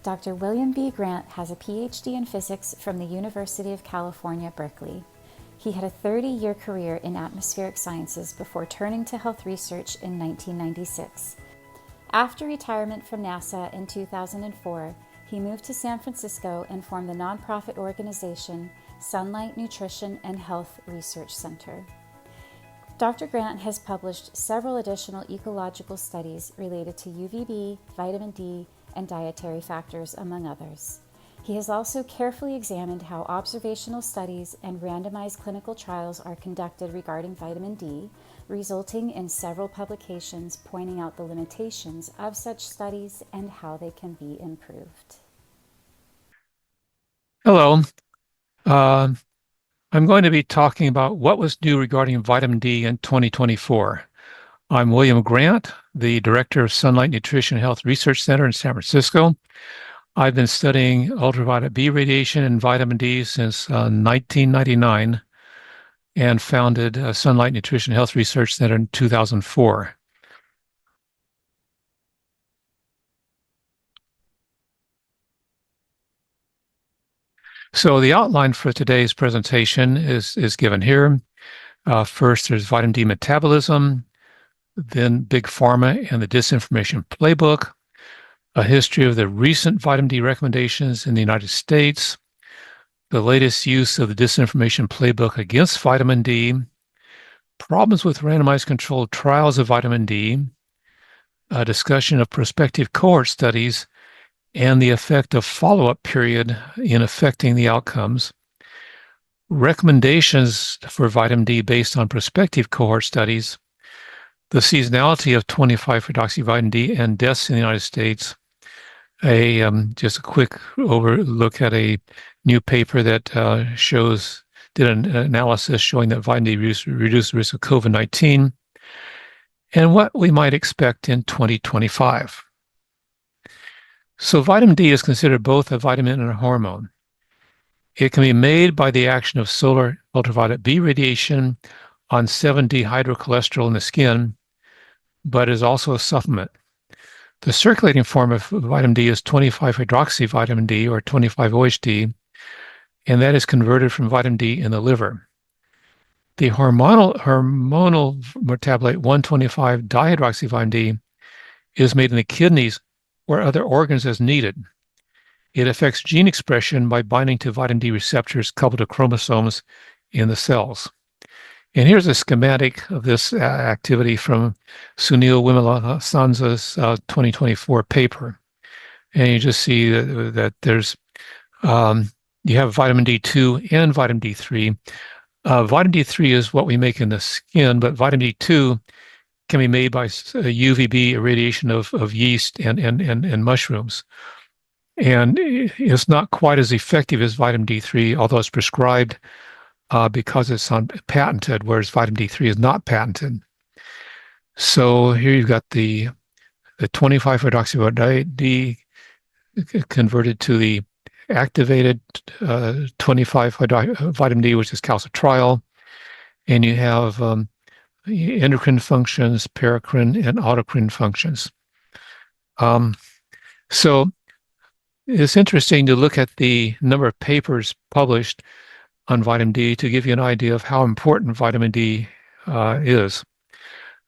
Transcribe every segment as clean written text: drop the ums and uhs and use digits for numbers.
Dr. William B. Grant has a PhD in physics from the University of California, Berkeley. He had a 30-year career in atmospheric sciences before turning to health research in 1996. After retirement from NASA in 2004, he moved to San Francisco and formed the nonprofit organization Sunlight Nutrition and Health Research Center. Dr. Grant has published several additional ecological studies related to UVB, vitamin D, and dietary factors, among others. He has also carefully examined how observational studies and randomized clinical trials are conducted regarding vitamin D, resulting in several publications pointing out the limitations of such studies and how they can be improved. Hello. I'm going to be talking about what was new regarding vitamin D in 2024. I'm William Grant, the Director of Sunlight Nutrition Health Research Center in San Francisco. I've been studying ultraviolet B radiation and vitamin D since 1999 and founded Sunlight Nutrition Health Research Center in 2004. So the outline for today's presentation is given here. First, there's vitamin D metabolism, then Big Pharma and the Disinformation Playbook, a history of the recent vitamin D recommendations in the United States, the latest use of the Disinformation Playbook against vitamin D, problems with randomized controlled trials of vitamin D, a discussion of prospective cohort studies, and the effect of follow-up period in affecting the outcomes, recommendations for vitamin D based on prospective cohort studies, the seasonality of 25-hydroxyvitamin D and deaths in the United States, just a quick look at a new paper that did an analysis showing that vitamin D reduced the risk of COVID-19, and what we might expect in 2025. So vitamin D is considered both a vitamin and a hormone. It can be made by the action of solar ultraviolet B radiation on 7-dehydrocholesterol in the skin, but is also a supplement. The circulating form of vitamin D is 25-hydroxyvitamin D, or 25-OHD, and that is converted from vitamin D in the liver. The hormonal metabolite 125-dihydroxyvitamin D is made in the kidneys or other organs as needed. It affects gene expression by binding to vitamin D receptors coupled to chromosomes in the cells. And here's a schematic of this activity from Sunil Wimalasanza's 2024 paper. And you just see that there's, you have vitamin D2 and vitamin D3. Vitamin D3 is what we make in the skin, but vitamin D2 can be made by UVB irradiation of yeast and mushrooms. And it's not quite as effective as vitamin D3, although it's prescribed because it's patented, whereas vitamin D3 is not patented. So here you've got the 25-hydroxyvitamin D converted to the activated 25-vitamin D, which is calcitriol, and you have endocrine functions, paracrine, and autocrine functions. So it's interesting to look at the number of papers published on vitamin D to give you an idea of how important vitamin D is.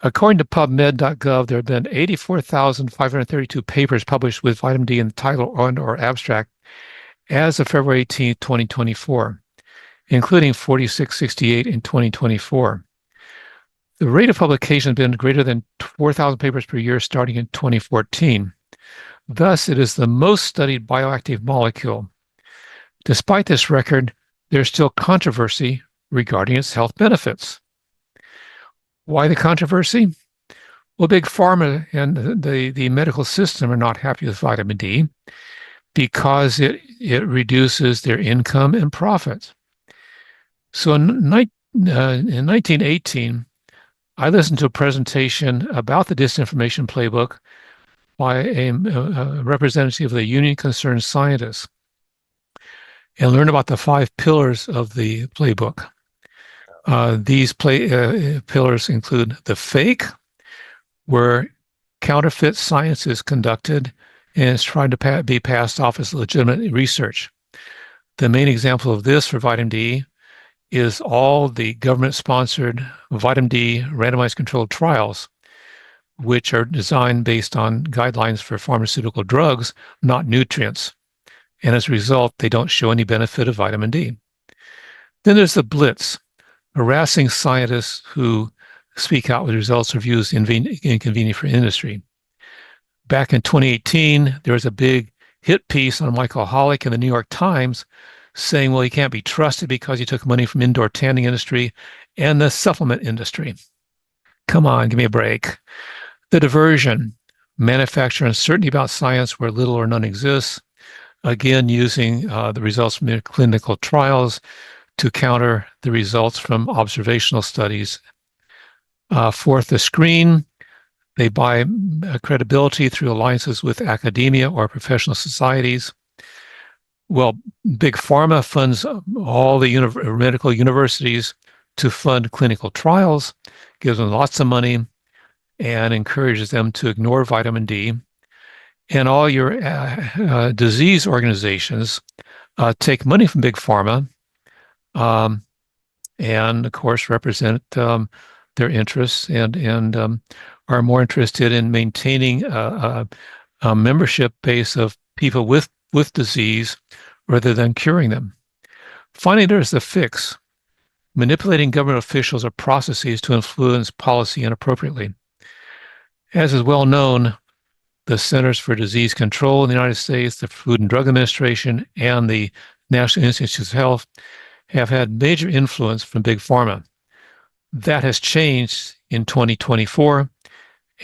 According to PubMed.gov, there have been 84,532 papers published with vitamin D in the title or abstract as of February 18, 2024, including 4668 in 2024. The rate of publication has been greater than 4,000 papers per year starting in 2014. Thus, it is the most studied bioactive molecule. Despite this record, there's still controversy regarding its health benefits. Why the controversy? Well, Big Pharma and the medical system are not happy with vitamin D because it reduces their income and profits. So in 1918, I listened to a presentation about the Disinformation Playbook by a representative of the Union Concerned Scientists and learned about the 5 pillars of the playbook. These pillars include the fake, where counterfeit science is conducted and it's trying to be passed off as legitimate research. The main example of this for vitamin D is all the government-sponsored vitamin D randomized controlled trials, which are designed based on guidelines for pharmaceutical drugs, not nutrients. And as a result, they don't show any benefit of vitamin D. Then there's the blitz, harassing scientists who speak out with results or views inconvenient for industry. Back in 2018, there was a big hit piece on Michael Holick in the New York Times saying, well, he can't be trusted because he took money from indoor tanning industry and the supplement industry. Come on, give me a break. The diversion, manufacture uncertainty about science where little or none exists, again, using the results from clinical trials to counter the results from observational studies. Fourth, the screen. They buy credibility through alliances with academia or professional societies. Well, Big Pharma funds all the medical universities to fund clinical trials, gives them lots of money, and encourages them to ignore vitamin D. And all your disease organizations take money from Big Pharma and, of course, represent their interests and are more interested in maintaining a membership base of people with disease rather than curing them. Finally, there's the fix, manipulating government officials or processes to influence policy inappropriately. As is well known, the Centers for Disease Control in the United States, the Food and Drug Administration, and the National Institutes of Health have had major influence from Big Pharma. That has changed in 2024,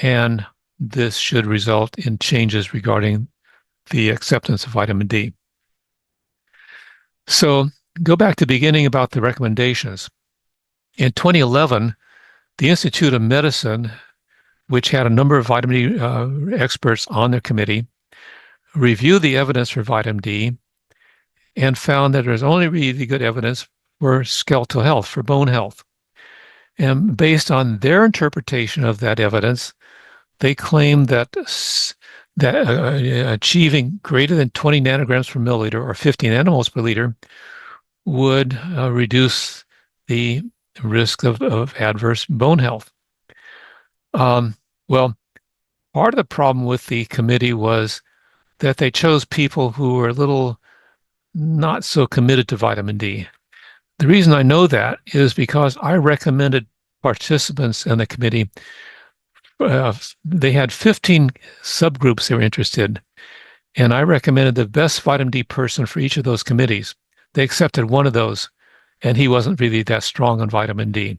and this should result in changes regarding the acceptance of vitamin D. So go back to the beginning about the recommendations. In 2011, the Institute of Medicine, which had a number of vitamin D experts on their committee, reviewed the evidence for vitamin D and found that there's only really good evidence for skeletal health, for bone health. And based on their interpretation of that evidence, they claim that achieving greater than 20 nanograms per milliliter or 50 nanomoles per liter would reduce the risk of adverse bone health. Well, part of the problem with the committee was that they chose people who were a little not so committed to vitamin D. The reason I know that is because I recommended participants in the committee. They had 15 subgroups they were interested, and I recommended the best vitamin D person for each of those committees. They accepted one of those, and he wasn't really that strong on vitamin D.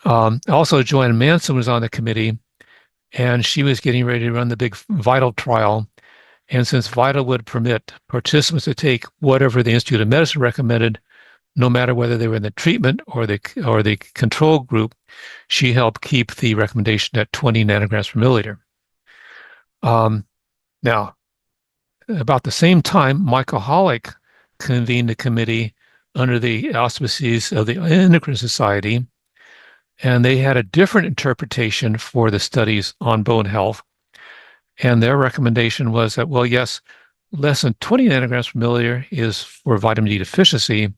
Also, Joanne Manson was on the committee, and she was getting ready to run the big VITAL trial. And since VITAL would permit participants to take whatever the Institute of Medicine recommended, no matter whether they were in the treatment or the control group, she helped keep the recommendation at 20 nanograms per milliliter. Now, about the same time, Michael Holick convened a committee under the auspices of the Endocrine Society, and they had a different interpretation for the studies on bone health. And their recommendation was that, well, yes, less than 20 nanograms per milliliter is for vitamin D deficiency,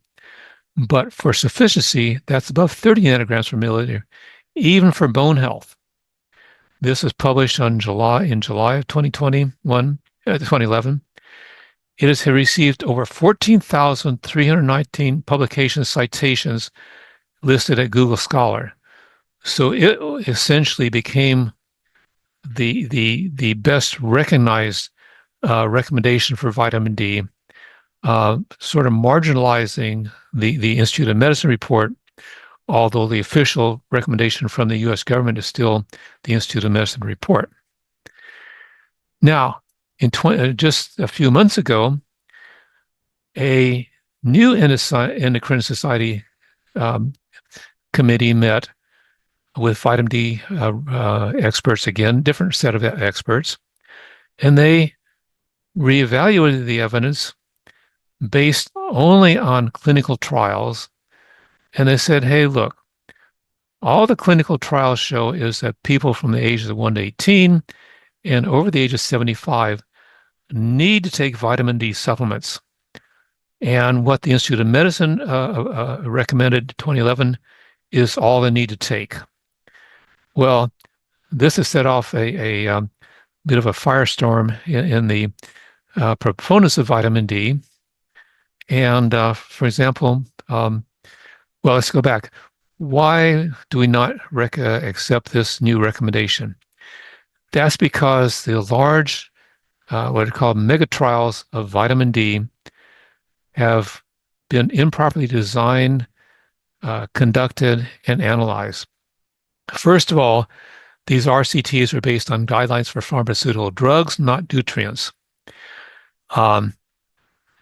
but for sufficiency, that's above 30 nanograms per milliliter, even for bone health. This was published in July of 2011. It has received over 14,319 publication citations listed at Google Scholar. So it essentially became the best recognized recommendation for vitamin D, sort of marginalizing the Institute of Medicine report, although the official recommendation from the U.S. government is still the Institute of Medicine report. Now, just a few months ago, a new Endocrine Society committee met with vitamin D experts again, different set of experts, and they reevaluated the evidence based only on clinical trials. And they said, hey, look, all the clinical trials show is that people from the ages of 1 to 18 and over the age of 75 need to take vitamin D supplements. And what the Institute of Medicine recommended in 2011 is all they need to take. Well, this has set off a bit of a firestorm in the proponents of vitamin D. And for example, well, let's go back. Why do we not accept this new recommendation? That's because the large, what are called mega trials of vitamin D have been improperly designed, conducted, and analyzed. First of all, these RCTs are based on guidelines for pharmaceutical drugs, not nutrients.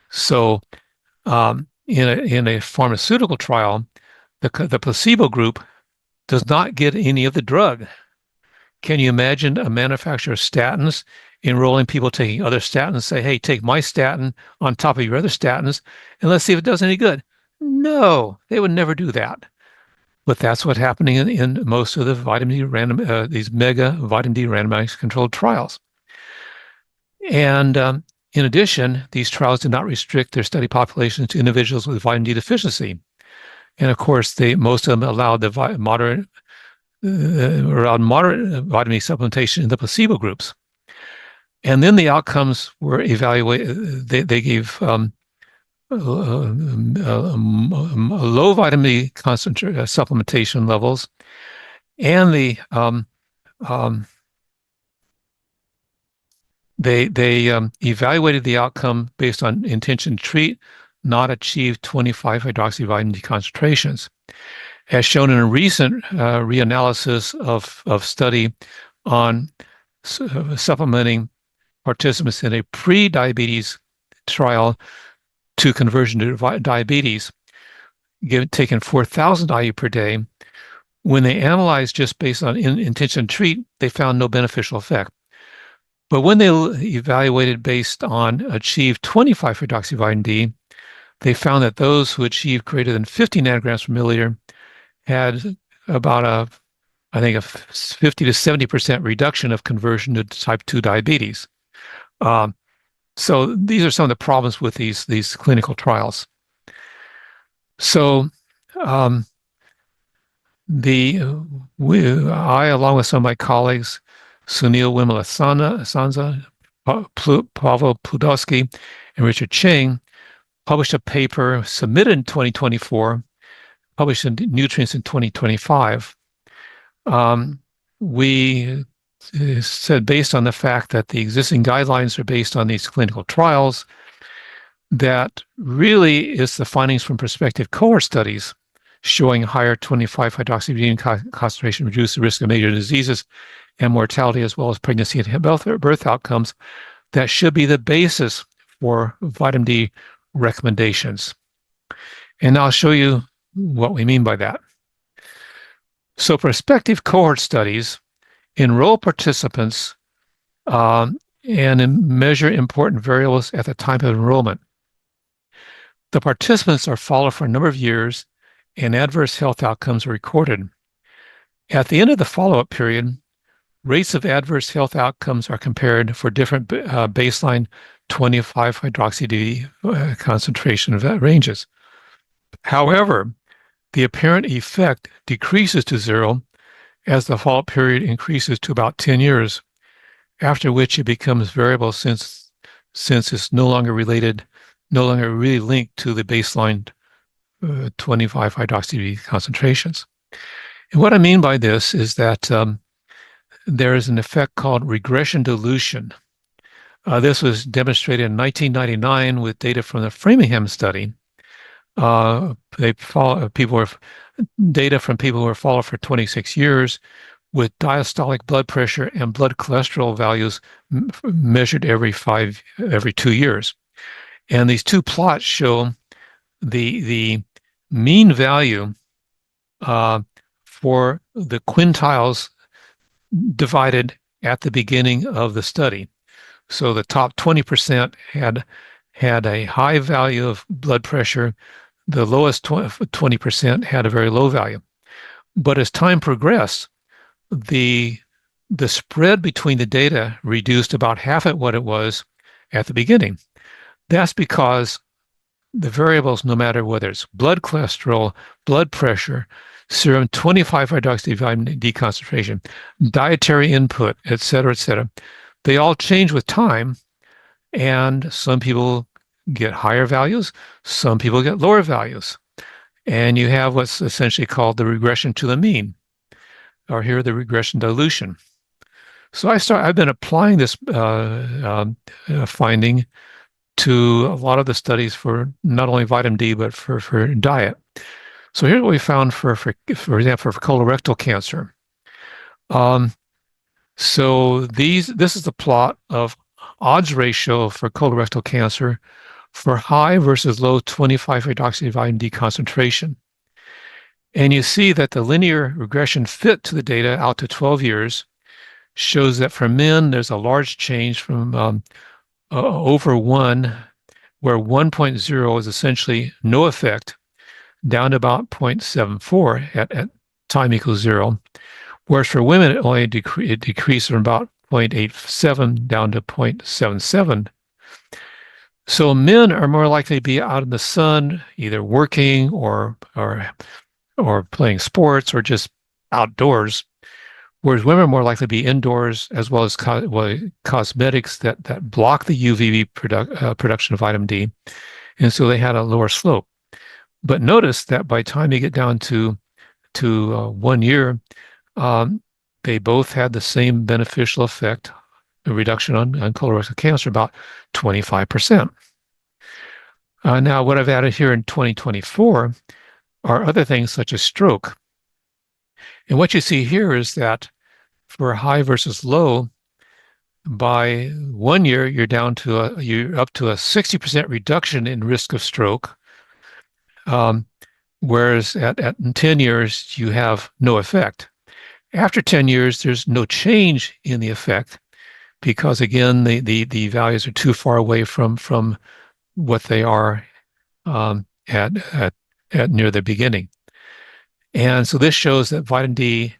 So in a pharmaceutical trial, the placebo group does not get any of the drug. Can you imagine a manufacturer of statins enrolling people taking other statins, say, hey, take my statin on top of your other statins, and let's see if it does any good? No, they would never do that. But that's what's happening in most of the vitamin D these mega vitamin D randomized controlled trials. And in addition, these trials did not restrict their study populations to individuals with vitamin D deficiency. And of course, most of them allowed the moderate vitamin D supplementation in the placebo groups. And then the outcomes were evaluated. They gave low vitamin D supplementation levels, and they evaluated the outcome based on intention to treat, not achieve 25-hydroxyvitamin D concentrations. As shown in a recent reanalysis of study on supplementing participants in a pre-diabetes trial to conversion to diabetes, taken 4,000 IU per day. When they analyzed just based on intention to treat, they found no beneficial effect. But when they evaluated based on achieved 25-hydroxyvitamin D, they found that those who achieved greater than 50 nanograms per milliliter had about I think a 50 to 70% reduction of conversion to type 2 diabetes. So these are some of the problems with these clinical trials. So I, along with some of my colleagues, Sunil Wimalasanza, Pavel Pludowski, and Richard Cheng, published a paper submitted in 2024, published in Nutrients in 2025. We said, based on the fact that the existing guidelines are based on these clinical trials, that really is the findings from prospective cohort studies showing higher 25-hydroxybutene concentration reduce the risk of major diseases and mortality, as well as pregnancy and birth outcomes, that should be the basis for vitamin D recommendations. And I'll show you what we mean by that. So prospective cohort studies enroll participants and measure important variables at the time of enrollment. The participants are followed for a number of years, and adverse health outcomes are recorded. At the end of the follow-up period, rates of adverse health outcomes are compared for different baseline 25-hydroxy-D concentration ranges. However, the apparent effect decreases to zero as the follow-up period increases to about 10 years, after which it becomes variable since it's no longer really linked to the baseline 25-hydroxy concentrations. And what I mean by this is that there is an effect called regression dilution. This was demonstrated in 1999 with data from the Framingham study. Data from people who were followed for 26 years with diastolic blood pressure and blood cholesterol values measured every 2 years. And these two plots show the mean value for the quintiles divided at the beginning of the study. So the top 20% had a high value of blood pressure. The lowest 20% had a very low value. But as time progressed, the spread between the data reduced about half at what it was at the beginning. That's because the variables, no matter whether it's blood cholesterol, blood pressure, serum 25-hydroxyvitamin D concentration, dietary input, et cetera, they all change with time. And some people get higher values, some people get lower values. And you have what's essentially called the regression to the mean, or here the regression dilution. So I've been applying this finding to a lot of the studies for not only vitamin D, but for diet. So here's what we found for example, for colorectal cancer. So this is the plot of odds ratio for colorectal cancer for high versus low 25-hydroxyvitamin D concentration. And you see that the linear regression fit to the data out to 12 years shows that for men, there's a large change from over 1, where 1.0 is essentially no effect, down to about 0.74 at time equals 0. Whereas for women, it only decreased from about 0.87 down to 0.77. So men are more likely to be out in the sun, either working or playing sports or just outdoors, whereas women are more likely to be indoors, as well as cosmetics that block the UVB production of vitamin D, and so they had a lower slope. But notice that by the time you get down to 1 year, they both had the same beneficial effect, a reduction on colorectal cancer, about 25%. Now, what I've added here in 2024 are other things such as stroke. And what you see here is that for high versus low, by 1 year, you're up to a 60% reduction in risk of stroke, whereas at 10 years, you have no effect. After 10 years, there's no change in the effect because, again, the values are too far away from what they are at near the beginning. And so this shows that vitamin D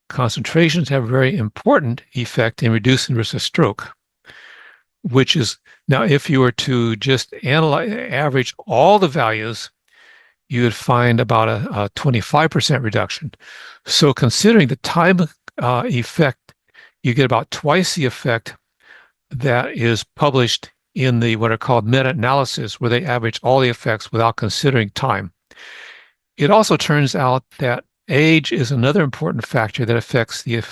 concentrations have a very important effect in reducing risk of stroke, which is, now if you were to just average all the values, you would find about a 25% reduction. So considering the time effect, you get about twice the effect that is published in the what are called meta-analysis, where they average all the effects without considering time. It also turns out that age is another important factor that affects the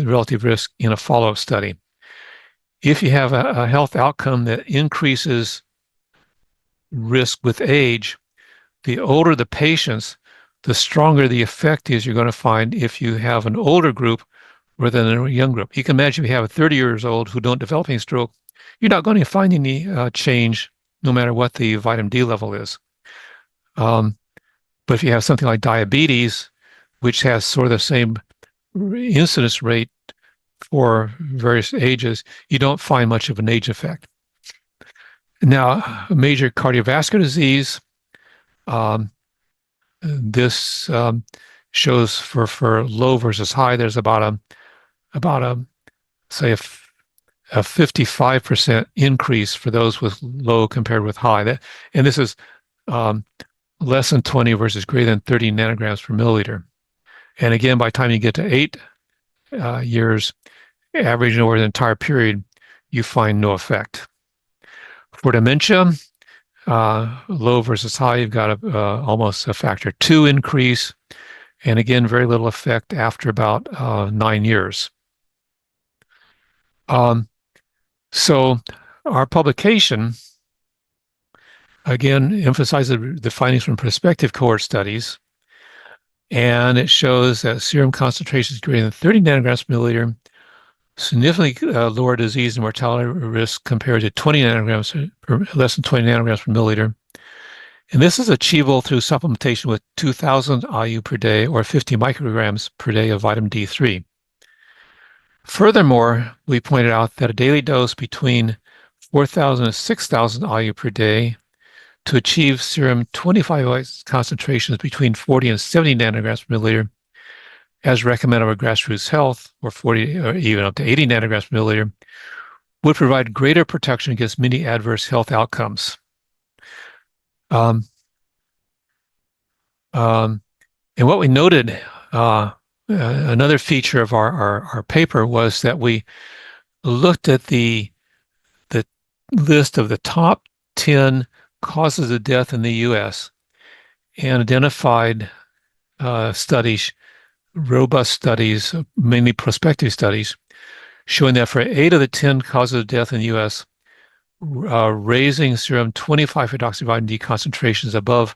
relative risk in a follow-up study. If you have a health outcome that increases risk with age, the older the patients, the stronger the effect is you're going to find if you have an older group rather than a young group. You can imagine if you have a 30 years old who don't develop any stroke, you're not going to find any change no matter what the vitamin D level is. But if you have something like diabetes, which has sort of the same incidence rate for various ages, you don't find much of an age effect. Now, major cardiovascular disease, this shows for low versus high, there's about say a 55% increase for those with low compared with high. And this is less than 20 versus greater than 30 nanograms per milliliter. And again, by the time you get to 8 years, averaging over the entire period, you find no effect. For dementia, low versus high, you've got almost a factor 2 increase. And again, very little effect after about 9 years. So our publication, again, emphasizes the findings from prospective cohort studies. And it shows that serum concentrations greater than 30 nanograms per milliliter significantly lower disease and mortality risk compared to 20 nanograms less than 20 nanograms per milliliter. And this is achievable through supplementation with 2,000 IU per day or 50 micrograms per day of vitamin D3. Furthermore, we pointed out that a daily dose between 4,000 and 6,000 IU per day to achieve serum 25 concentrations between 40 and 70 nanograms per milliliter, as recommended by GrassrootsHealth, or 40 or even up to 80 nanograms per milliliter, would provide greater protection against many adverse health outcomes. Um, um, and what we noted, another feature of our paper was that we looked at the list of the top 10 causes of death in the U.S. and identified studies, robust studies, mainly prospective studies, showing that for 8 of the 10 causes of death in the U.S., raising serum 25-hydroxyvitamin D concentrations above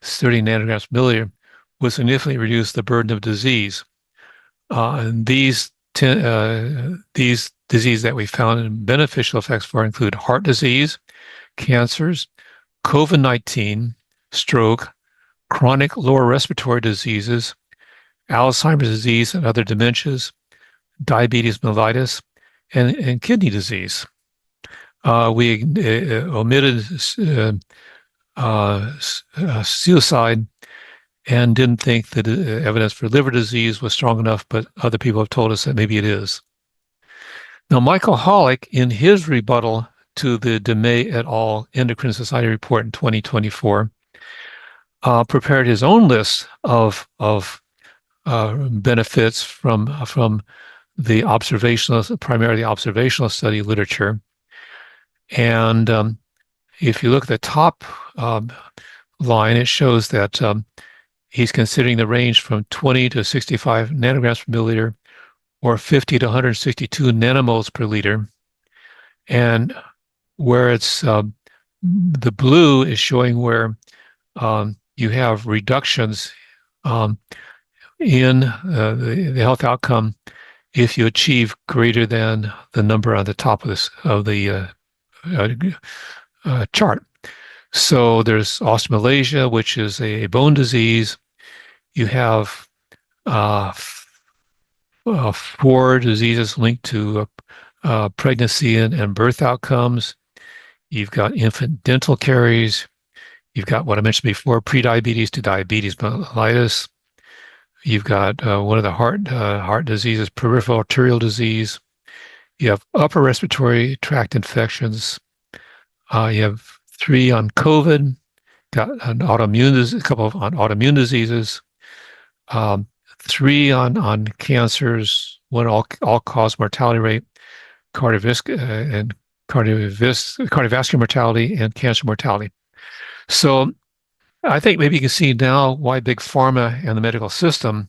30 nanograms per milliliter would significantly reduce the burden of disease. And these diseases that we found beneficial effects for include heart disease, cancers, COVID-19, stroke, chronic lower respiratory diseases, Alzheimer's disease and other dementias, diabetes mellitus, and kidney disease. We omitted suicide and didn't think that evidence for liver disease was strong enough, but other people have told us that maybe it is. Now, Michael Hollick, in his rebuttal to the DeMay et al. Endocrine Society report in 2024, prepared his own list of benefits from the primarily observational study literature. And if you look at the top line, it shows that he's considering the range from 20 to 65 nanograms per milliliter, or 50 to 162 nanomoles per liter. And where it's the blue is showing where you have reductions in the health outcome if you achieve greater than the number on the top of the chart. So there's osteomalacia, which is a bone disease. You have 4 diseases linked to pregnancy and birth outcomes. You've got infant dental caries. You've got what I mentioned before, prediabetes to diabetes mellitus. You've got one of the heart diseases, peripheral arterial disease. You have upper respiratory tract infections. You have 3 on COVID. Got an a couple on autoimmune diseases. 3 on cancers, 1 all-cause mortality rate, cardiovascular mortality, and cancer mortality. So I think maybe you can see now why Big Pharma and the medical system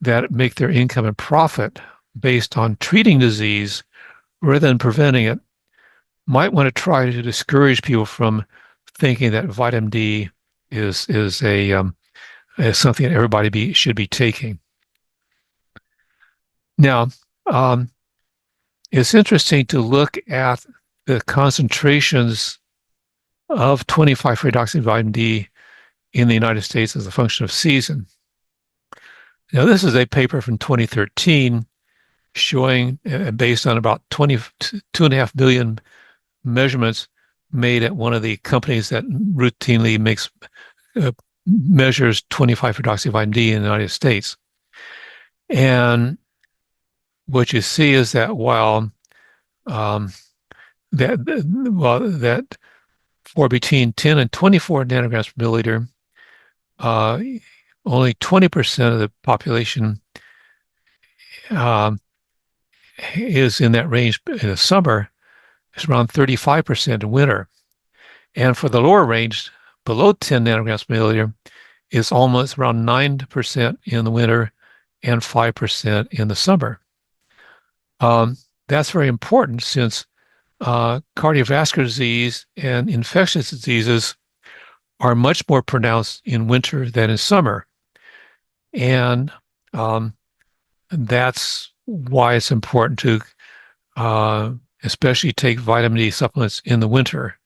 that make their income and profit based on treating disease rather than preventing it might want to try to discourage people from thinking that vitamin D is something that everybody should be taking. Now, it's interesting to look at the concentrations of 25-hydroxyvitamin D in the United States as a function of season. Now, this is a paper from 2013 showing, based on about 2.5 million measurements made at one of the companies that routinely measures 25-hydroxyvitamin D in the United States. And what you see is that while that for between 10 and 24 nanograms per milliliter, only 20% of the population is in that range in the summer. It's around 35% in winter. And for the lower range, below 10 nanograms per milliliter, is almost around 9% in the winter and 5% in the summer. That's very important since cardiovascular disease and infectious diseases are much more pronounced in winter than in summer. And that's why it's important to especially take vitamin D supplements in the winter.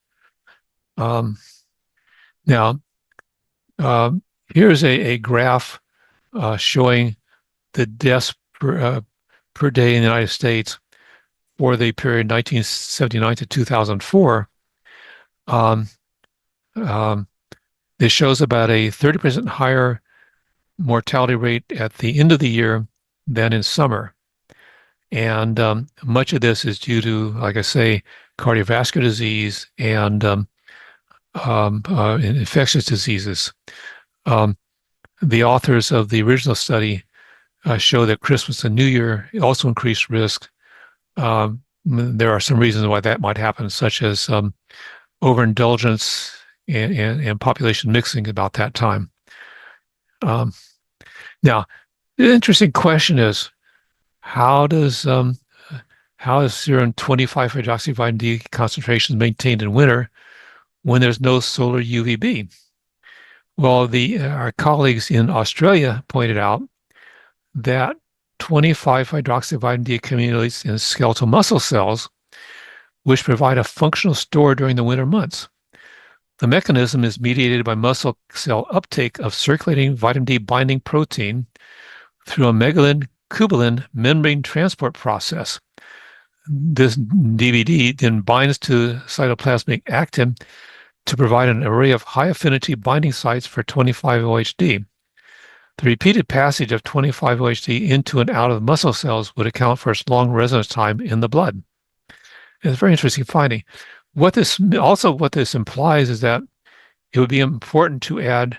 Now, here's a graph showing the deaths per day in the United States for the period 1979 to 2004. This shows about a 30% higher mortality rate at the end of the year than in summer. And much of this is due to, like I say, cardiovascular disease and infectious diseases. Um, the authors of the original study show that Christmas and New Year also increase risk. There are some reasons why that might happen, such as overindulgence and population mixing about that time. Now, the interesting question is, how does how is serum 25-hydroxyvitamin D concentrations maintained in winter when there's no solar UVB? Well, our colleagues in Australia pointed out that 25-hydroxyvitamin D accumulates in skeletal muscle cells, which provide a functional store during the winter months. The mechanism is mediated by muscle cell uptake of circulating vitamin D binding protein through a megalin-cubalin membrane transport process. This DVD then binds to cytoplasmic actin to provide an array of high-affinity binding sites for 25-OHD. The repeated passage of 25-OHD into and out of muscle cells would account for its long residence time in the blood. It's a very interesting finding. What this implies is that it would be important to add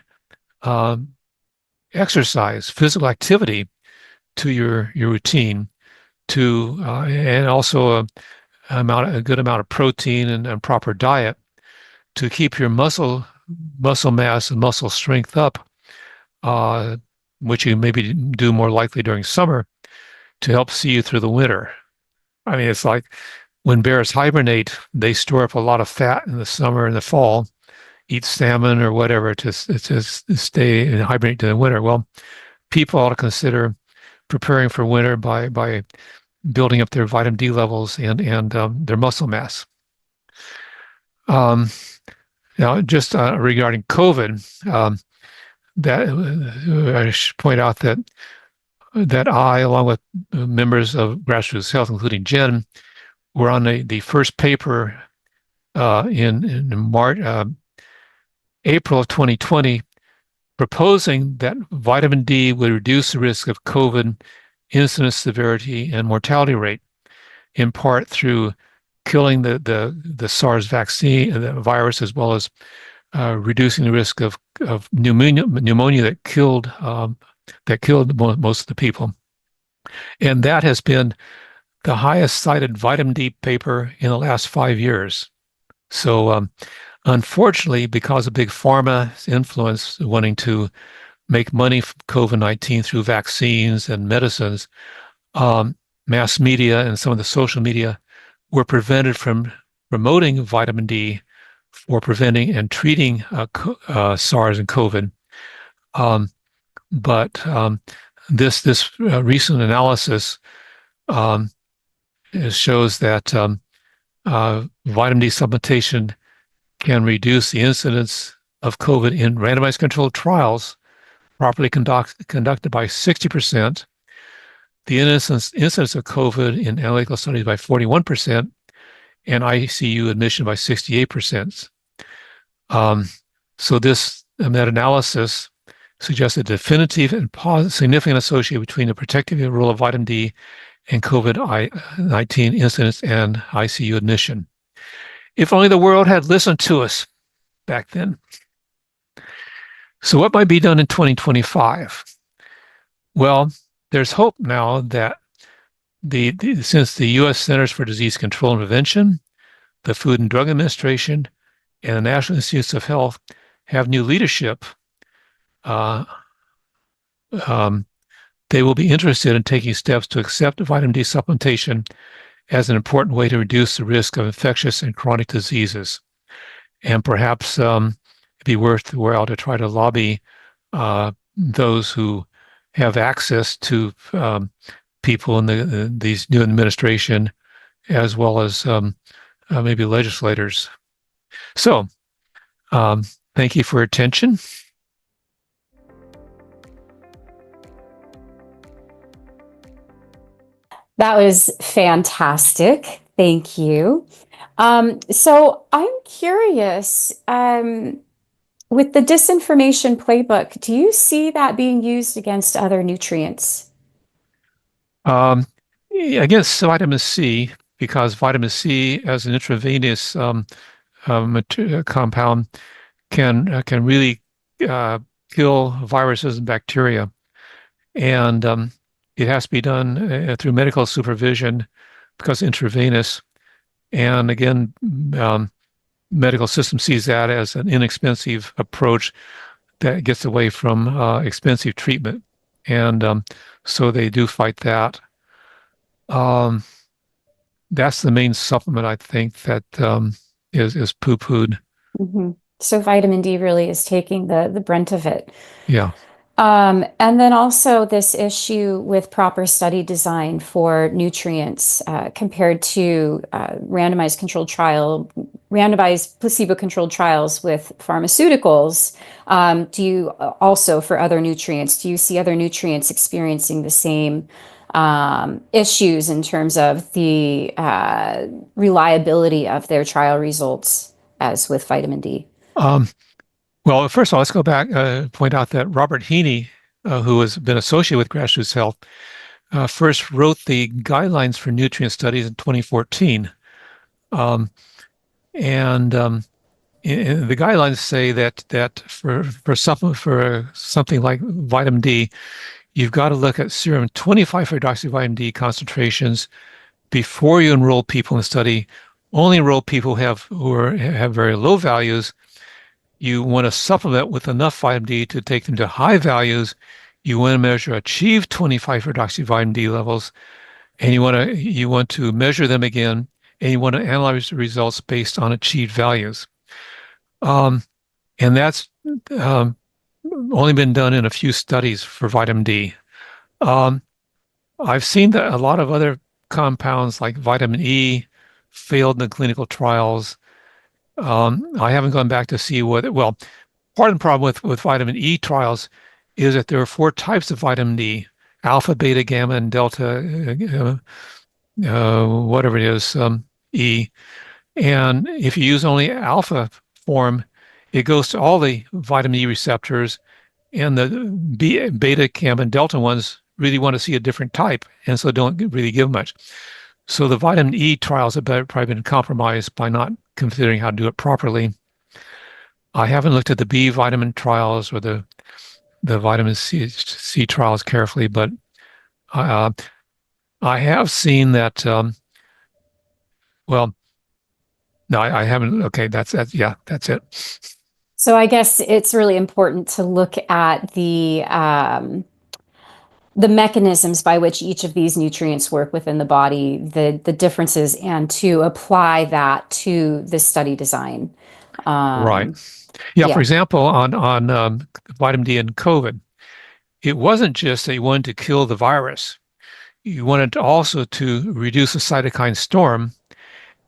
exercise, physical activity to your routine, and also a good amount of protein and proper diet to keep your muscle mass and muscle strength up, which you maybe do more likely during summer to help see you through the winter. I mean, it's like when bears hibernate, they store up a lot of fat in the summer and the fall, eat salmon or whatever to stay and hibernate during the winter. Well, people ought to consider preparing for winter by building up their vitamin D levels and their muscle mass. Now, just regarding COVID, I should point out that I, along with members of GrassrootsHealth, including Jen, were on the first paper in March, April of 2020, proposing that vitamin D would reduce the risk of COVID incidence, severity, and mortality rate, in part through killing the SARS vaccine, the virus, as well as reducing the risk of pneumonia that killed most of the people. And that has been the highest cited vitamin D paper in the last 5 years. So unfortunately, because of Big Pharma's influence, wanting to make money from COVID-19 through vaccines and medicines, mass media and some of the social media were prevented from promoting vitamin D for preventing and treating SARS and COVID. But this recent analysis shows that vitamin D supplementation can reduce the incidence of COVID in randomized controlled trials properly conducted by 60%, the incidence of COVID in analytical studies by 41%, and ICU admission by 68%. So this meta-analysis suggests a definitive and significant association between the protective role of vitamin D and COVID-19 incidence and ICU admission. If only the world had listened to us back then. So what might be done in 2025? Well, there's hope now that since the U.S. Centers for Disease Control and Prevention, the Food and Drug Administration, and the National Institutes of Health have new leadership, they will be interested in taking steps to accept vitamin D supplementation as an important way to reduce the risk of infectious and chronic diseases. And perhaps it'd be worthwhile to try to lobby those who have access to people in these new administration, as well as maybe legislators. So, thank you for your attention. That was fantastic. Thank you. So I'm curious, with the Disinformation Playbook, do you see that being used against other nutrients? against vitamin C, because vitamin C as an intravenous compound can really uh, kill viruses and bacteria, and it has to be done through medical supervision because intravenous. And again, um, medical system sees that as an inexpensive approach that gets away from expensive treatment, and so they do fight that. Um, that's the main supplement I think that is poo-pooed. Mhm. So vitamin D really is taking the brunt of it. Yeah. And then also this issue with proper study design for nutrients compared to randomized placebo-controlled trials with pharmaceuticals. Do you also, for other nutrients, do you see other nutrients experiencing the same issues in terms of the reliability of their trial results as with vitamin D? Um, well, first of all, let's go back, point out that Robert Heaney, who has been associated with Grassroots Health, first wrote the guidelines for nutrient studies in 2014. Um, and the guidelines say that for something like vitamin D, you've got to look at serum 25-hydroxyvitamin D concentrations before you enroll people in the study. Only enroll people who have very low values. You want to supplement with enough vitamin D to take them to high values. You want to measure achieved 25-hydroxyvitamin D levels, and you want to measure them again, and you want to analyze the results based on achieved values. Um, and that's um, only been done in a few studies for vitamin D. Um, I've seen that a lot of other compounds like vitamin E failed in the clinical trials. I haven't gone back to see well, part of the problem with vitamin E trials is that there are four types of vitamin E: alpha, beta, gamma, and delta, whatever it is, E. And if you use only alpha form, it goes to all the vitamin E receptors, and the beta, gamma, and delta ones really want to see a different type, and so don't really give much. So the vitamin E trials have probably been compromised by not considering how to do it properly. I haven't looked at the B vitamin trials or the vitamin C trials carefully, but uh, I have seen that. Well, no, I haven't. Okay, that's yeah, that's it. So I guess it's really important to look at the mechanisms by which each of these nutrients work within the body, the differences, and to apply that to the study design. Right. Um, Yeah. For yeah. example, on vitamin D and COVID, it wasn't just that you wanted to kill the virus. You wanted also to reduce the cytokine storm,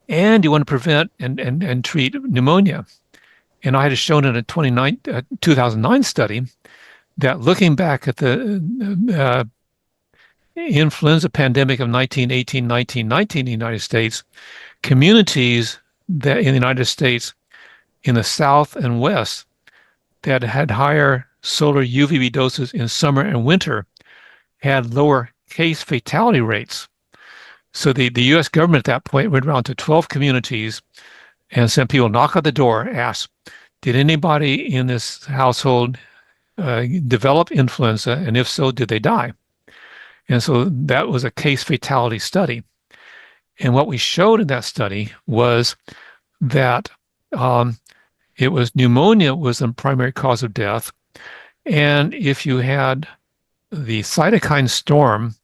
and you want to prevent and treat pneumonia. And I had shown in a 2009 study that looking back at the influenza pandemic of 1918, 1919 in the United States, communities that in the United States in the South and West that had higher solar UVB doses in summer and winter had lower case fatality rates. So the U.S. government at that point went around to 12 communities and sent people knock on the door, ask, did anybody in this household develop influenza? And if so, did they die? And so that was a case fatality study. And what we showed in that study was that it was pneumonia was the primary cause of death. And if you had the cytokine storm,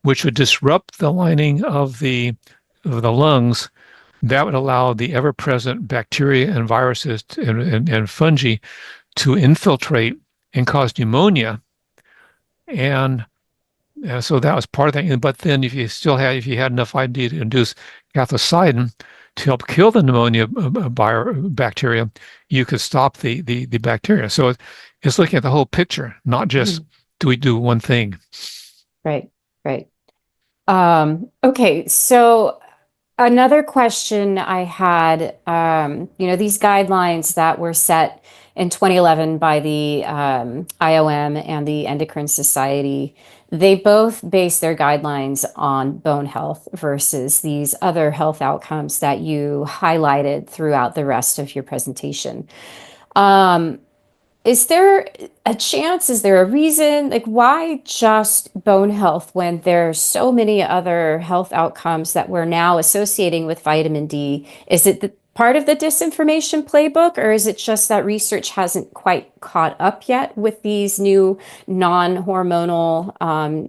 which would disrupt the lining of the lungs, that would allow the ever-present bacteria and viruses and fungi to infiltrate and cause pneumonia. And so that was part of that. But then if you had enough vitamin D to induce cathelicidin to help kill the pneumonia bacteria, you could stop the bacteria. So it's looking at the whole picture, not just do we do one thing. Right, right. Okay, so another question I had, these guidelines that were set in 2011 by the IOM and the Endocrine Society. They both base their guidelines on bone health versus these other health outcomes that you highlighted throughout the rest of your presentation. Is there a chance? Is there a reason? Like, why just bone health when there's so many other health outcomes that we're now associating with vitamin D? Is it part of the disinformation playbook, or is it just that research hasn't quite caught up yet with these new non-hormonal,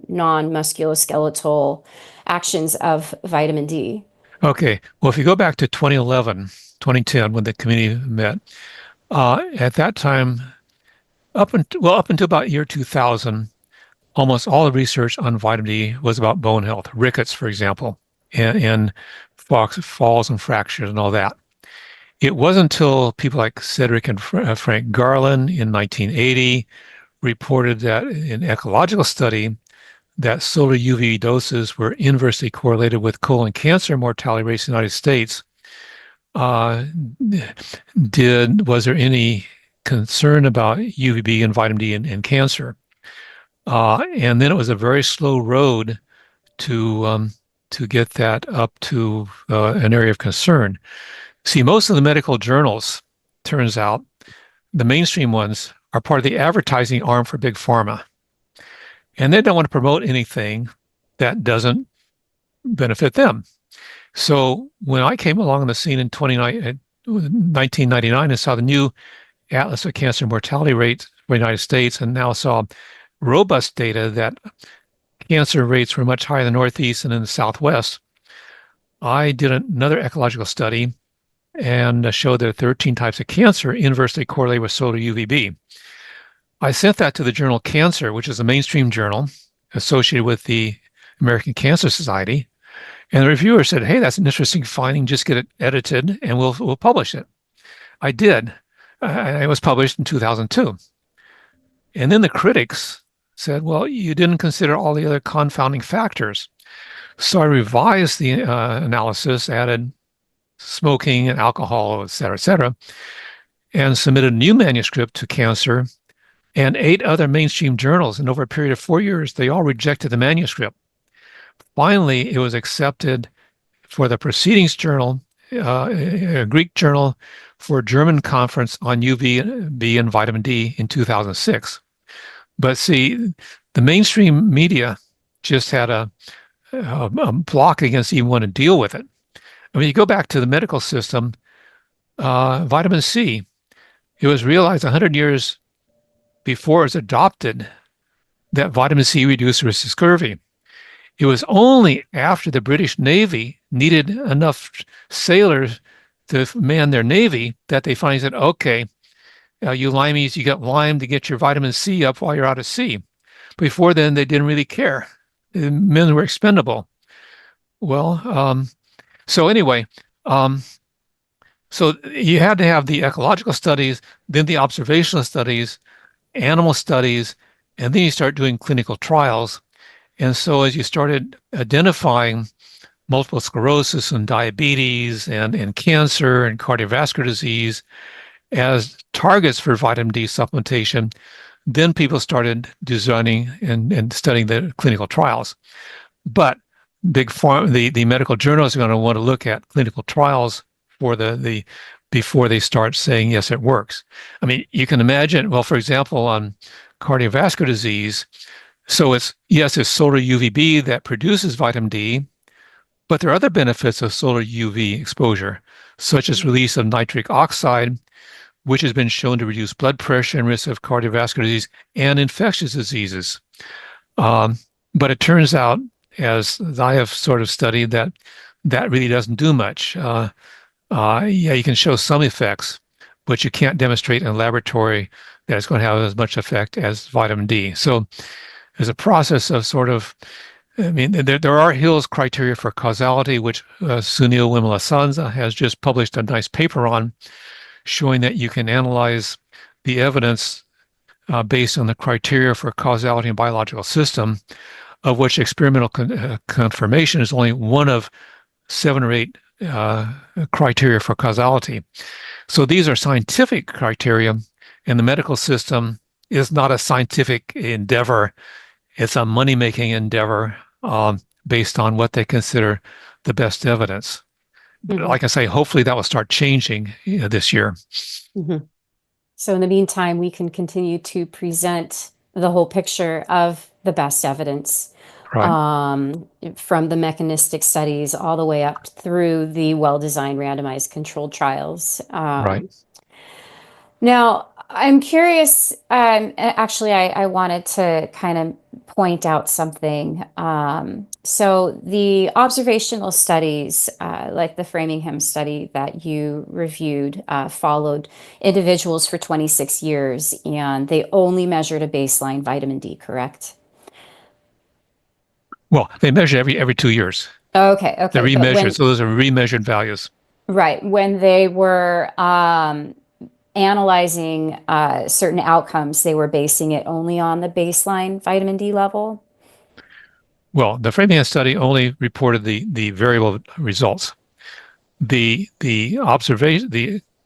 non-musculoskeletal actions of vitamin D? Okay. Well, if you go back to 2011, 2010, when the committee met, at that time, up until about year 2000, almost all the research on vitamin D was about bone health, rickets, for example, and falls and fractures and all that. It wasn't until people like Cedric and Frank Garland in 1980 reported that in an ecological study that solar UV doses were inversely correlated with colon cancer mortality rates in the United States. Was there any concern about UVB and vitamin D and cancer? And then it was a very slow road to get that up to an area of concern. See, most of the medical journals, turns out, the mainstream ones, are part of the advertising arm for Big Pharma. And they don't want to promote anything that doesn't benefit them. So when I came along on the scene in 1999 and saw the new Atlas of Cancer Mortality Rates for the United States, and now saw robust data that cancer rates were much higher in the Northeast and in the Southwest, I did another ecological study and showed that 13 types of cancer inversely correlate with solar UVB. I sent that to the journal Cancer, which is a mainstream journal associated with the American Cancer Society. And the reviewer said, "Hey, that's an interesting finding. Just get it edited and we'll publish it." I did. It was published in 2002. And then the critics said, "Well, you didn't consider all the other confounding factors." So I revised the analysis, added smoking and alcohol, et cetera, and submitted a new manuscript to Cancer and 8 other mainstream journals. And over a period of 4 years, they all rejected the manuscript. Finally, it was accepted for the Proceedings Journal, a Greek journal, for a German conference on UVB and vitamin D in 2006. But see, the mainstream media just had a block against even want to deal with it. I mean, you go back to the medical system, vitamin C, it was realized 100 years before it was adopted that vitamin C reduced risk of scurvy. It was only after the British Navy needed enough sailors to man their navy that they finally said, "Okay, you limeys, you got lime to get your vitamin C up while you're out at sea." Before then, they didn't really care. The men were expendable. Well, so anyway, so you had to have the ecological studies, then the observational studies, animal studies, and then you start doing clinical trials. And so as you started identifying multiple sclerosis and diabetes and cancer and cardiovascular disease as targets for vitamin D supplementation, then people started designing and studying the clinical trials. But Big Pharma, the medical journals are going to want to look at clinical trials for the before they start saying, yes, it works. I mean, you can imagine, well, for example, on cardiovascular disease, so it's solar UVB that produces vitamin D, but there are other benefits of solar UV exposure, such as release of nitric oxide, which has been shown to reduce blood pressure and risk of cardiovascular disease and infectious diseases. But it turns out, as I have sort of studied, that really doesn't do much. You can show some effects, but you can't demonstrate in a laboratory that it's going to have as much effect as vitamin D. So there's a process of sort of, I mean, there are Hill's criteria for causality, which Sunil Wimalasanza has just published a nice paper on, showing that you can analyze the evidence based on the criteria for causality in biological system, of which experimental confirmation is only one of 7 or 8 criteria for causality. So these are scientific criteria, And the medical system is not a scientific endeavor. It's a money-making endeavor based on what they consider the best evidence. But like I say, hopefully that will start changing this year. So in the meantime, we can continue to present the whole picture of the best evidence from the mechanistic studies all the way up through the well-designed randomized controlled trials. Now, I'm curious, actually, I wanted to kind of point out something. So the observational studies, like the Framingham study that you reviewed, followed individuals for 26 years, and they only measured a baseline vitamin D, correct? Well, they measure every 2 years. Okay. They're remeasured, so those are remeasured values. Right. When they were analyzing certain outcomes, they were basing it only on the baseline vitamin D level? Well, the Framingham study only reported the variable results. The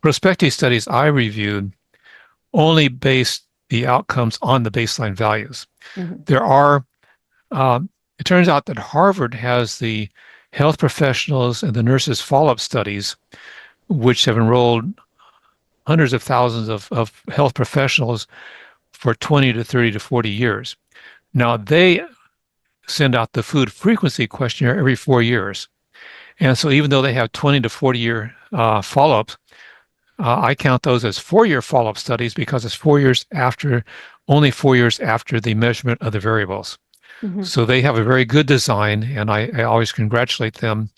prospective studies I reviewed only based the outcomes on the baseline values. There are, it turns out that Harvard has the health professionals and the nurses follow-up studies, which have enrolled hundreds of thousands of health professionals for 20 to 30 to 40 years. Now, they send out the food frequency questionnaire every 4 years. And so even though they have 20 to 40-year follow-ups, I count those as 4-year follow-up studies because it's 4 years after, only 4 years after the measurement of the variables. So they have a very good design, and I always congratulate them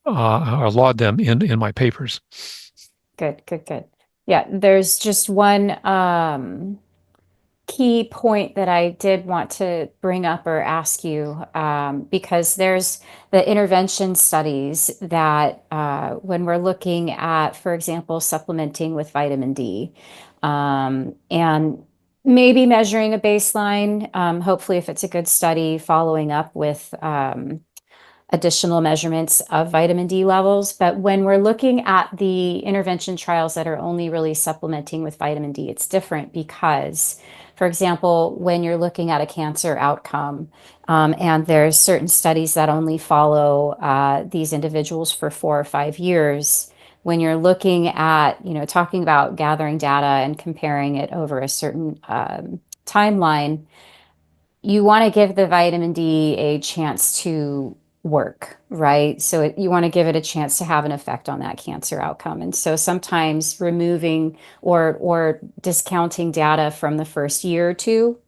or laud them in my papers. Good. Yeah, there's just one key point that I did want to bring up or ask you, because there's the intervention studies that when we're looking at, for example, supplementing with vitamin D, and maybe measuring a baseline, hopefully if it's a good study, following up with additional measurements of vitamin D levels. But when we're looking at the intervention trials that are only really supplementing with vitamin D, it's different because, for example, when you're looking at a cancer outcome, and there's certain studies that only follow these individuals for 4 or 5 years, when you're looking at, talking about gathering data and comparing it over a certain timeline, you want to give the vitamin D a chance to work, right? So you want to give it a chance to have an effect on that cancer outcome. And so sometimes removing or discounting data from the first year or two,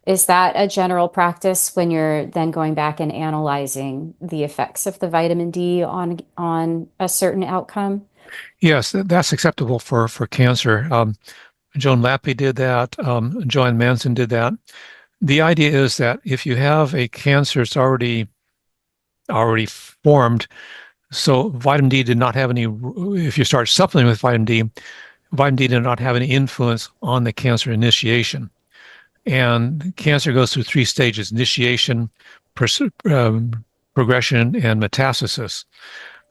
is that a general practice when you're then going back and analyzing the effects of the vitamin D on a certain outcome? Yes, that's acceptable for cancer. Joan Lappy did that. Joanne Manson did that. The idea is that if you have a cancer, it's already formed. So vitamin D did not have any, if you start supplementing with vitamin D did not have any influence on the cancer initiation. And cancer goes through 3 stages: initiation, progression, and metastasis.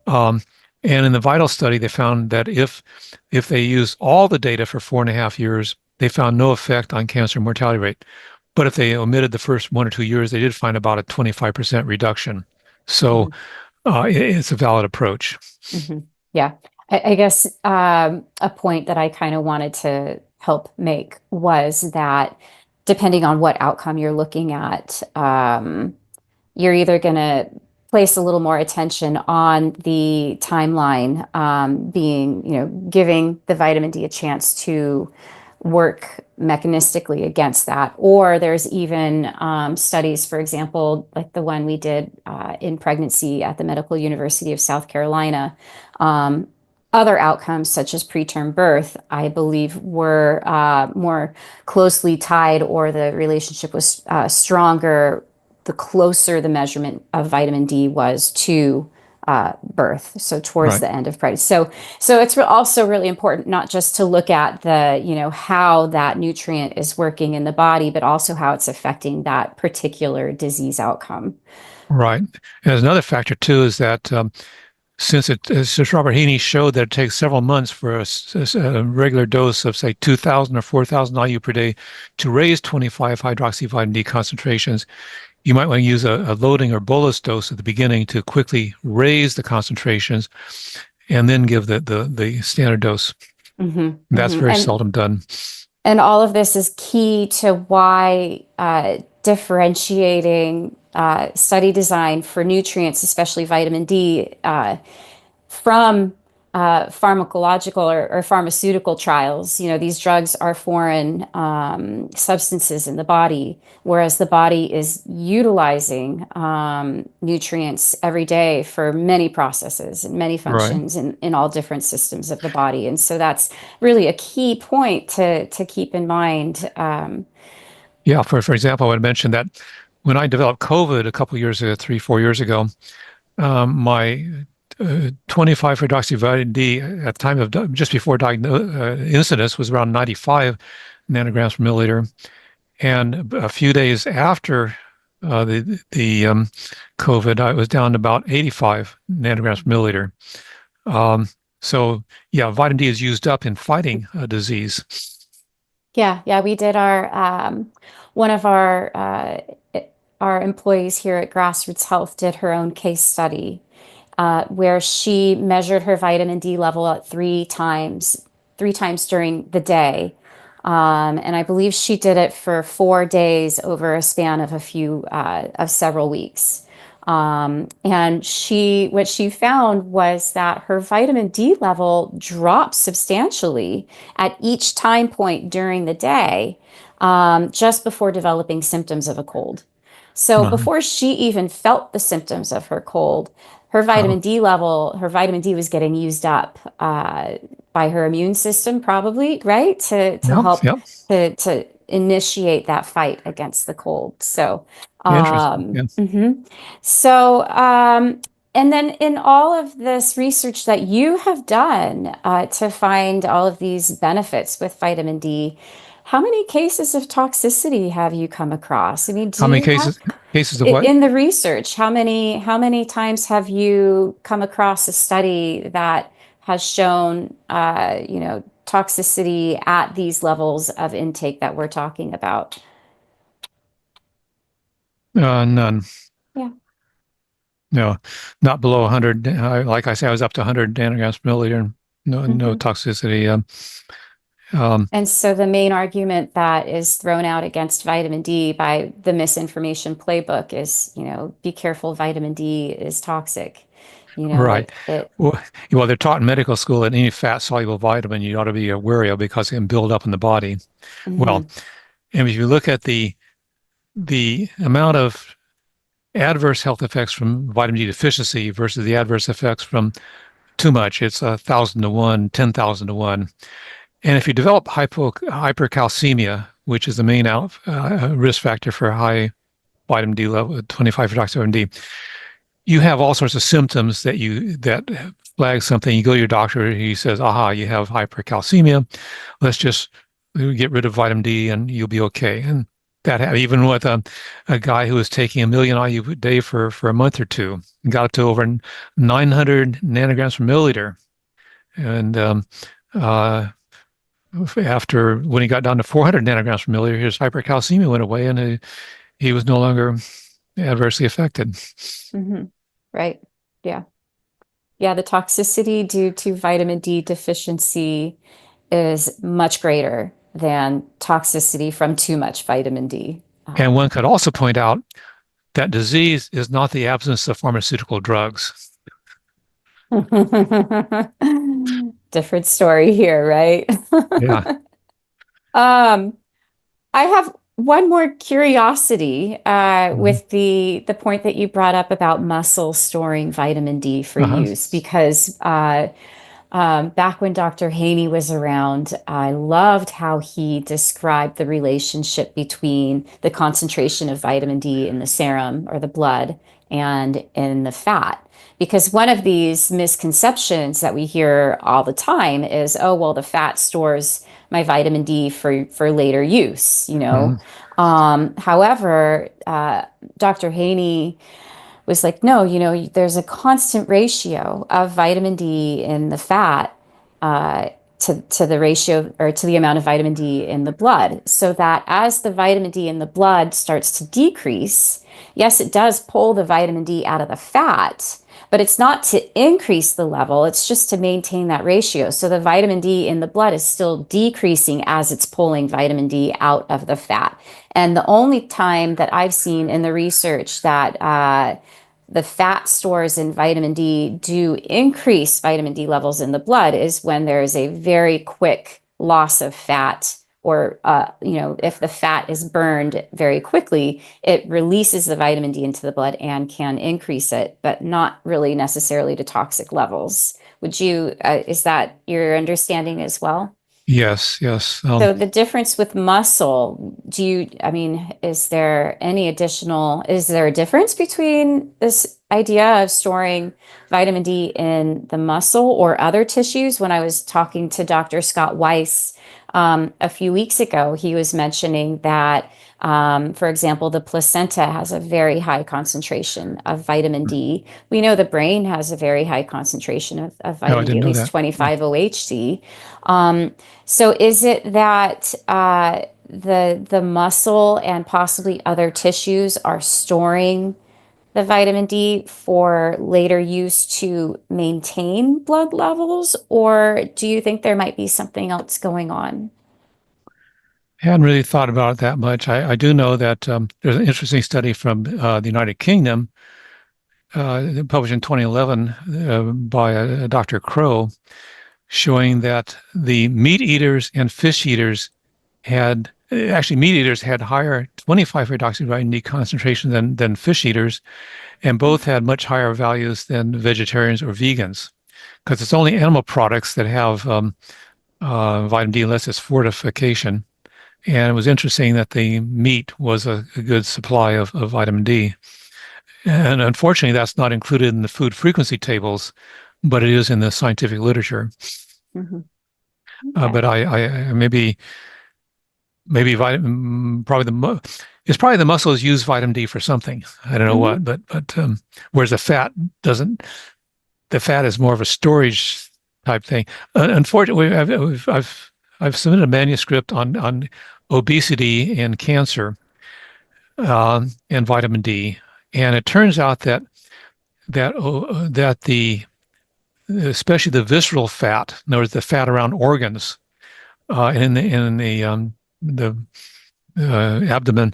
And in the VITAL study, they found that if they use all the data for 4.5 years, they found no effect on cancer mortality rate. But if they omitted the first 1 or 2 years, they did find about a 25% reduction. So it's a valid approach. Yeah, I guess a point that I kind of wanted to help make was that depending on what outcome you're looking at, you're either going to place a little more attention on the timeline, being, giving the vitamin D a chance to work mechanistically against that. Or there's even studies, for example, like the one we did in pregnancy at the Medical University of South Carolina. Other outcomes, such as preterm birth, I believe were more closely tied, or the relationship was stronger the closer the measurement of vitamin D was to birth, so towards the end of pregnancy. So it's also really important not just to look at the, how that nutrient is working in the body, but also how it's affecting that particular disease outcome. Right. And there's another factor too, is that since Robert Haney showed that it takes several months for a regular dose of, say, 2,000 or 4,000 IU per day to raise 25 hydroxyvitamin D concentrations, you might want to use a loading or bolus dose at the beginning to quickly raise the concentrations and then give the standard dose. That's very seldom done. And all of this is key to why differentiating study design for nutrients, especially vitamin D, from pharmacological or pharmaceutical trials. These drugs are foreign substances in the body, whereas the body is utilizing nutrients every day for many processes and many functions in all different systems of the body. And so that's really a key point to keep in mind. Yeah, for example, I would mention that when I developed COVID a couple years ago, 3-4 years ago, my 25 hydroxyvitamin D at the time of just before incidence was around 95 nanograms per milliliter, and a few days after the COVID, I was down to about 85 nanograms per milliliter. So yeah, vitamin D is used up in fighting a disease. Yeah, we did one of our employees here at GrassrootsHealth did her own case study where she measured her vitamin D level at three times during the day. And I believe she did it for 4 days over a span of several weeks. And what she found was that her vitamin D level dropped substantially at each time point during the day, just before developing symptoms of a cold. So before she even felt the symptoms of her cold, her vitamin D was getting used up by her immune system, probably, right? To help to initiate that fight against the cold. So, Interesting. so, and then in all of this research that you have done to find all of these benefits with vitamin D, how many cases of toxicity have you come across? I mean, How many cases of what? in the research, how many times have you come across a study that has shown, toxicity at these levels of intake that we're talking about? None. Yeah. No, not below 100. Like I say, I was up to 100 nanograms per milliliter. No toxicity. And so the main argument that is thrown out against vitamin D by the Misinformation Playbook is, be careful, vitamin D is toxic. Right. Well, they're taught in medical school that any fat-soluble vitamin you ought to be wary of because it can build up in the body. Well, and if you look at the amount of adverse health effects from vitamin D deficiency versus the adverse effects from too much, it's 1,000 to 1, 10,000 to 1. And if you develop hypercalcemia, which is the main risk factor for high vitamin D level, 25 hydroxyvitamin D, you have all sorts of symptoms that flag something. You go to your doctor, he says, "Aha, you have hypercalcemia. Let's just get rid of vitamin D, and you'll be okay." And that even with a guy who was taking 1 million IU a day for a month or two, got up to over 900 nanograms per milliliter, and after when he got down to 400 nanograms per milliliter, his hypercalcemia went away, and he was no longer adversely affected. Right. Yeah. Yeah. The toxicity due to vitamin D deficiency is much greater than toxicity from too much vitamin D. And one could also point out that disease is not the absence of pharmaceutical drugs. Different story here, right? Yeah. I have one more curiosity with the point that you brought up about muscle storing vitamin D for use, because back when Dr. Haney was around, I loved how he described the relationship between the concentration of vitamin D in the serum or the blood and in the fat. Because one of these misconceptions that we hear all the time is, oh, well, the fat stores my vitamin D for later use, However, Dr. Haney was like, no, there's a constant ratio of vitamin D in the fat uh, to the ratio or to the amount of vitamin D in the blood. So that as the vitamin D in the blood starts to decrease, yes, it does pull the vitamin D out of the fat, but it's not to increase the level, it's just to maintain that ratio. So the vitamin D in the blood is still decreasing as it's pulling vitamin D out of the fat. And the only time that I've seen in the research that the fat stores in vitamin D do increase vitamin D levels in the blood is when there is a very quick loss of fat, or if the fat is burned very quickly, it releases the vitamin D into the blood and can increase it, but not really necessarily to toxic levels. Is that your understanding as well? Yes, yes. So the difference with muscle, is there a difference between this idea of storing vitamin D in the muscle or other tissues? When I was talking to Dr. Scott Weiss a few weeks ago, he was mentioning that, for example, the placenta has a very high concentration of vitamin D. We know the brain has a very high concentration of No, I vitamin D, didn't at know least that. Yeah. 25 OHC. So is it that the muscle and possibly other tissues are storing the vitamin D for later use to maintain blood levels, or do you think there might be something else going on? I hadn't really thought about it that much. I do know that there's an interesting study from the United Kingdom, published in 2011 by Dr. Crow, showing that the meat eaters and fish eaters meat eaters had higher 25-hydroxyvitamin D concentration than fish eaters, and both had much higher values than vegetarians or vegans, because it's only animal products that have vitamin D unless it's fortification. And it was interesting that the meat was a good supply of vitamin D. And unfortunately, that's not included in the food frequency tables, but it is in the scientific literature. Mhm. Okay. But I maybe vitamin probably it's probably the muscles use vitamin D for something. I don't know Mhm. what, but whereas the fat doesn't. The fat is more of a storage type thing. Unfortunately, I've submitted a manuscript on obesity and cancer and vitamin D, and it turns out that the especially the visceral fat, in other words, the fat around organs, in the abdomen,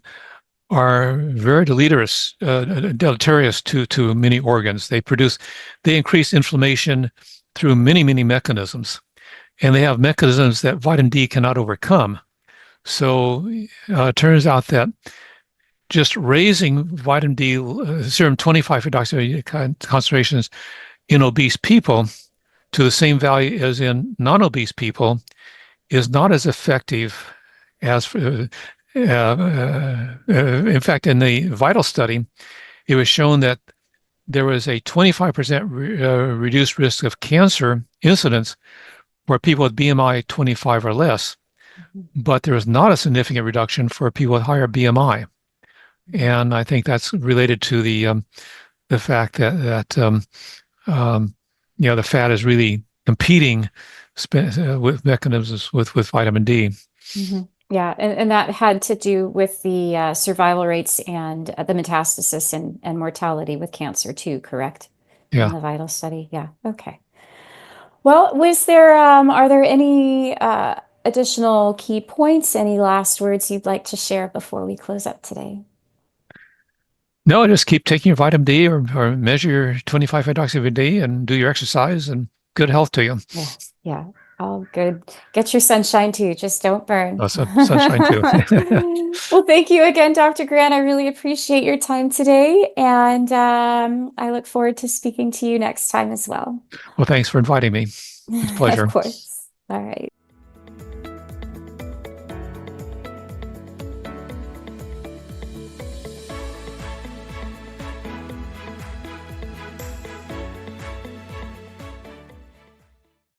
are very deleterious to many organs. They increase inflammation through many mechanisms, and they have mechanisms that vitamin D cannot overcome. So it turns out that just raising vitamin D serum 25-hydroxy concentrations in obese people to the same value as in non-obese people is not as effective as, in fact, in the VITAL study, it was shown that there was a 25% reduced risk of cancer incidence for people with BMI 25 or less, but there was not a significant reduction for people with higher BMI. And I think that's related to the fact that the fat is really competing with mechanisms with vitamin D. Mhm. Yeah, and that had to do with the survival rates and the metastasis and mortality with cancer too, correct? In Yeah. the VITAL study. Yeah. Okay. Well, are there any additional key points, any last words you'd like to share before we close up today? No, just keep taking your vitamin D or measure your 25-hydroxy D and do your exercise, and good health to you. Yes. Yeah. All good. Get your sunshine too. Just don't burn. Sunshine too. Well, thank you again, Dr. Grant. I really appreciate your time today, and I look forward to speaking to you next time as well. Well, thanks for inviting me. It's a Of pleasure. course. All right.